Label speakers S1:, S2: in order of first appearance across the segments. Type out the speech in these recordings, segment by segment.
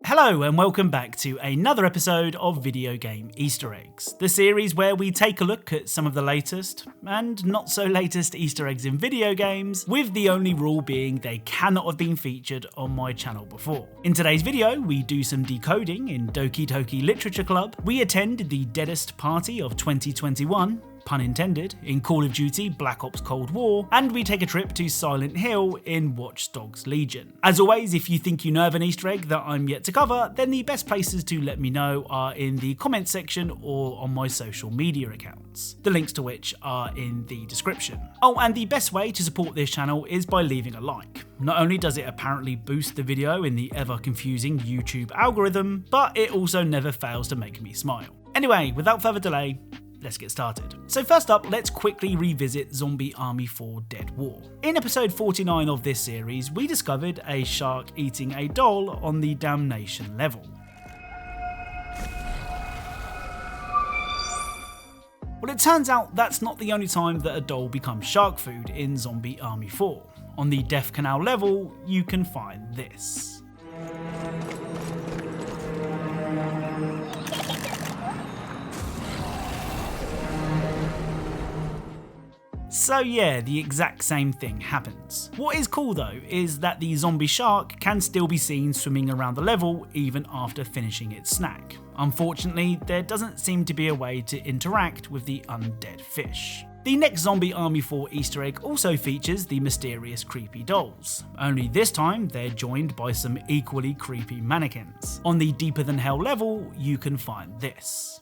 S1: Hello and welcome back to another episode of Video Game Easter Eggs, the series where we take a look at some of the latest and not so latest Easter eggs in video games, with the only rule being they cannot have been featured on my channel before. In today's video, we do some decoding in Doki Doki Literature Club, we attend the deadest party of 2021, pun intended, in Call of Duty Black Ops Cold War, and we take a trip to Silent Hill in Watch Dogs Legion. As always, if you think you know of an Easter egg that I'm yet to cover, then the best places to let me know are in the comments section or on my social media accounts, the links to which are in the description. Oh, and the best way to support this channel is by leaving a like. Not only does it apparently boost the video in the ever confusing YouTube algorithm, but it also never fails to make me smile. Anyway, without further delay, let's get started. So first up, let's quickly revisit Zombie Army 4 Dead War. In episode 49 of this series, we discovered a shark eating a doll on the Damnation level. Well, it turns out that's not the only time that a doll becomes shark food in Zombie Army 4. On the Death Canal level, you can find this. So yeah, the exact same thing happens. What is cool though is that the zombie shark can still be seen swimming around the level even after finishing its snack. Unfortunately, there doesn't seem to be a way to interact with the undead fish. The next Zombie Army 4 Easter egg also features the mysterious creepy dolls, only this time they're joined by some equally creepy mannequins. On the Deeper Than Hell level, you can find this.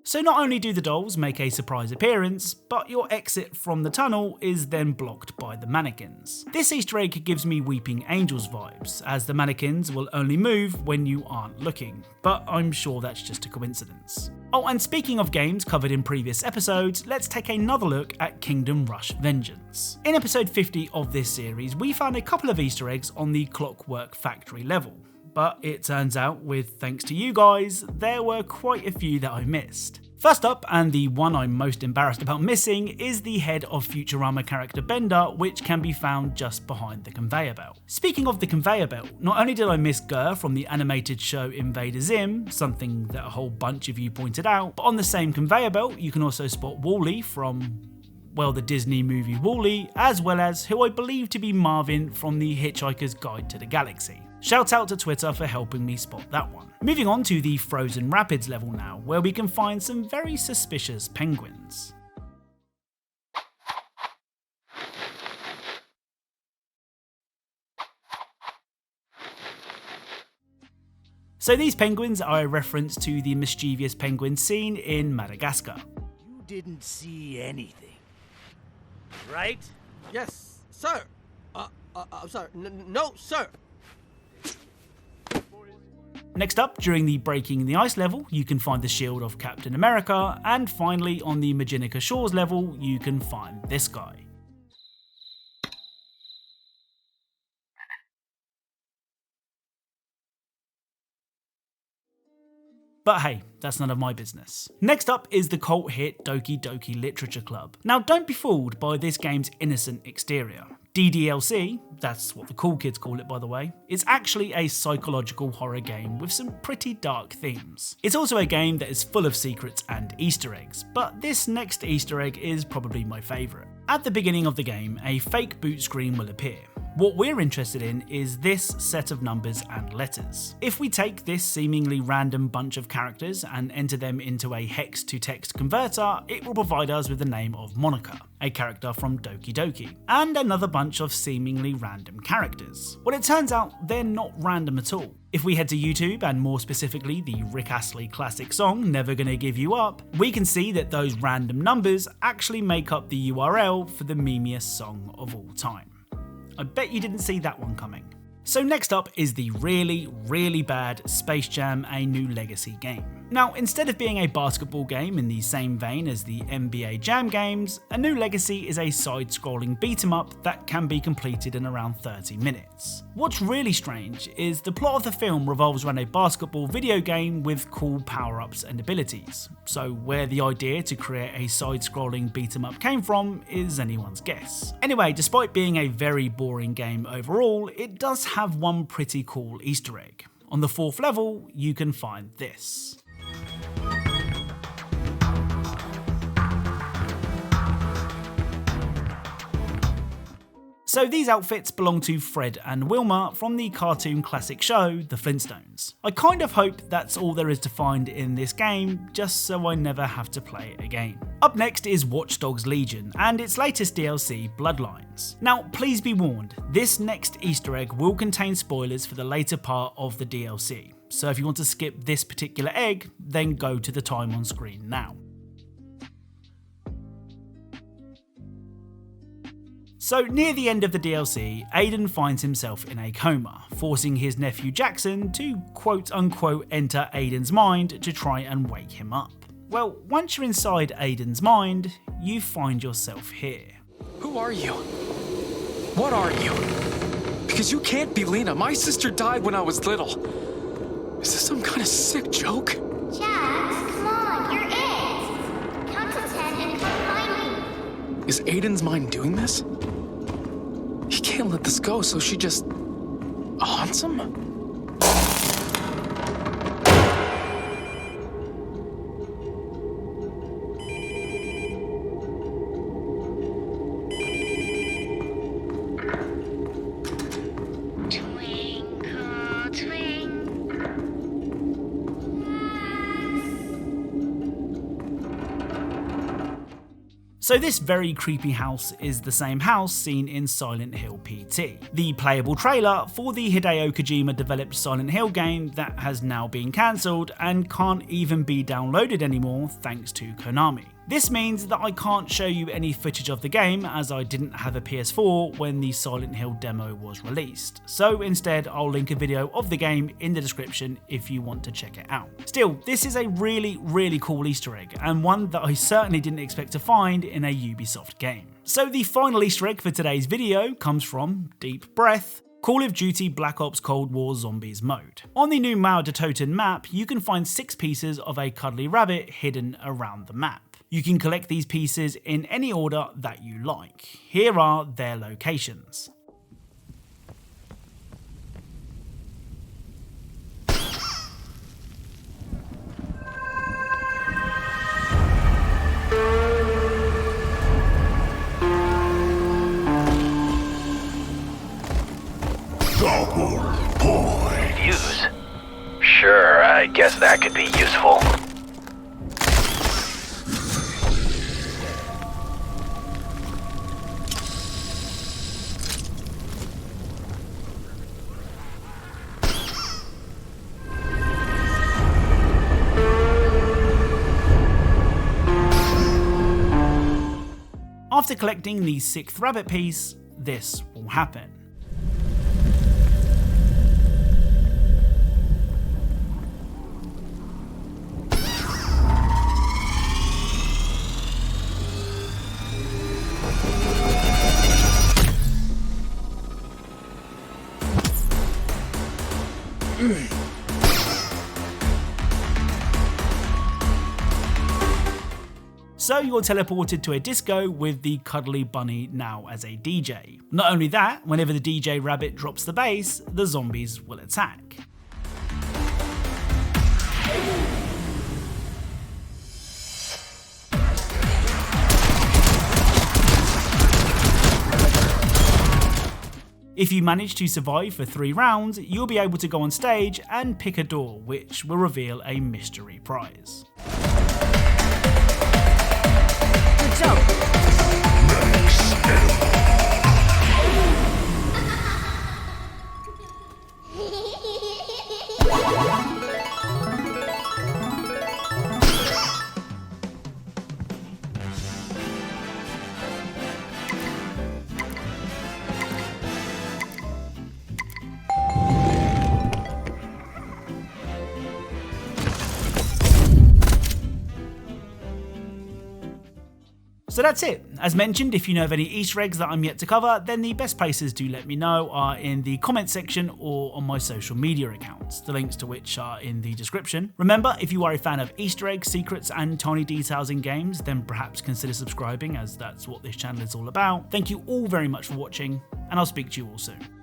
S1: So not only do the dolls make a surprise appearance, but your exit from the tunnel is then blocked by the mannequins. This Easter egg gives me Weeping Angels vibes, as the mannequins will only move when you aren't looking, but I'm sure that's just a coincidence. Oh, and speaking of games covered in previous episodes, let's take another look at Kingdom Rush Vengeance. In episode 50 of this series, we found a couple of Easter eggs on the Clockwork Factory level. But it turns out, with thanks to you guys, there were quite a few that I missed. First up, and the one I'm most embarrassed about missing, is the head of Futurama character Bender, which can be found just behind the conveyor belt. Speaking of the conveyor belt, not only did I miss Gurr from the animated show Invader Zim, something that a whole bunch of you pointed out, but on the same conveyor belt you can also spot Wall-E from, well, the Disney movie Wall-E, as well as who I believe to be Marvin from the Hitchhiker's Guide to the Galaxy. Shout out to Twitter for helping me spot that one. Moving on to the Frozen Rapids level now, where we can find some very suspicious penguins. So these penguins are a reference to the mischievous penguin scene in Madagascar.
S2: You didn't see anything, right?
S3: Yes, sir. I'm sorry. No, sir.
S1: Next up, during the Breaking the Ice level, you can find the shield of Captain America, and finally on the Majinica Shores level, you can find this guy. But hey, that's none of my business. Next up is the cult hit Doki Doki Literature Club. Now don't be fooled by this game's innocent exterior. DDLC, that's what the cool kids call it by the way, is actually a psychological horror game with some pretty dark themes. It's also a game that is full of secrets and Easter eggs, but this next Easter egg is probably my favourite. At the beginning of the game, a fake boot screen will appear. What we're interested in is this set of numbers and letters. If we take this seemingly random bunch of characters and enter them into a hex to text converter, it will provide us with the name of Monica, a character from Doki Doki, and another bunch of seemingly random characters. Well, it turns out they're not random at all. If we head to YouTube, and more specifically the Rick Astley classic song Never Gonna Give You Up, we can see that those random numbers actually make up the URL for the memeiest song of all time. I bet you didn't see that one coming. So next up is the really, really bad Space Jam: A New Legacy game. Now, instead of being a basketball game in the same vein as the NBA Jam games, A New Legacy is a side-scrolling beat-em-up that can be completed in around 30 minutes. What's really strange is the plot of the film revolves around a basketball video game with cool power-ups and abilities, so where the idea to create a side-scrolling beat-em-up came from is anyone's guess. Anyway, despite being a very boring game overall, it does have one pretty cool Easter egg. On the 4th level, you can find this. So these outfits belong to Fred and Wilma from the cartoon classic show, The Flintstones. I kind of hope that's all there is to find in this game, just so I never have to play it again. Up next is Watch Dogs Legion and its latest DLC, Bloodlines. Now, please be warned, this next Easter egg will contain spoilers for the later part of the DLC, so if you want to skip this particular egg, then go to the time on screen now. So near the end of the DLC, Aiden finds himself in a coma, forcing his nephew Jackson to quote-unquote enter Aiden's mind to try and wake him up. Well, once you're inside Aiden's mind, you find yourself here.
S4: Who are you? What are you? Because you can't be Lena. My sister died when I was little. Is this some kind of sick joke?
S5: Jax, come on, you're it! Count to 10 and come find me.
S4: Is Aiden's mind doing this? He can't let this go, so she just haunts him?
S5: Twinkle, twinkle.
S1: So this very creepy house is the same house seen in Silent Hill PT, the playable trailer for the Hideo Kojima developed Silent Hill game that has now been cancelled and can't even be downloaded anymore thanks to Konami. This means that I can't show you any footage of the game as I didn't have a PS4 when the Silent Hill demo was released, so instead I'll link a video of the game in the description if you want to check it out. Still, this is a really cool Easter egg, and one that I certainly didn't expect to find in a Ubisoft game. So the final Easter egg for today's video comes from Deep Breath, Call of Duty Black Ops Cold War Zombies mode. On the new Mauer de Toten map, you can find 6 pieces of a cuddly rabbit hidden around the map. You can collect these pieces in any order that you like. Here are their locations.
S6: Double point.
S7: Use? Sure, I guess that could be useful.
S1: After collecting the 6th rabbit piece, this will happen. So you're teleported to a disco with the cuddly bunny now as a DJ. Not only that, whenever the DJ rabbit drops the bass, the zombies will attack. If you manage to survive for 3 rounds, you'll be able to go on stage and pick a door, which will reveal a mystery prize.
S3: Good job.
S1: So that's it. As mentioned, if you know of any Easter eggs that I'm yet to cover, then the best places to let me know are in the comment section or on my social media accounts, the links to which are in the description. Remember, if you are a fan of Easter eggs, secrets and tiny details in games, then perhaps consider subscribing, as that's what this channel is all about. Thank you all very much for watching, and I'll speak to you all soon.